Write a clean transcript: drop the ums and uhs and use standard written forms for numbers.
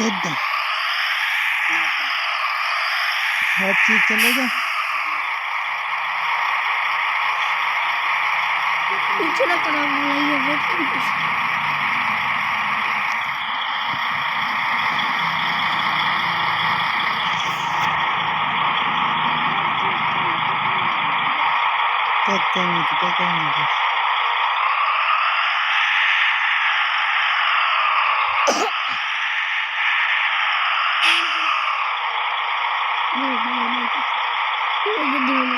एकदम हर चीज चलेगा। पीछे ना करा ये देखिए पता नहीं वो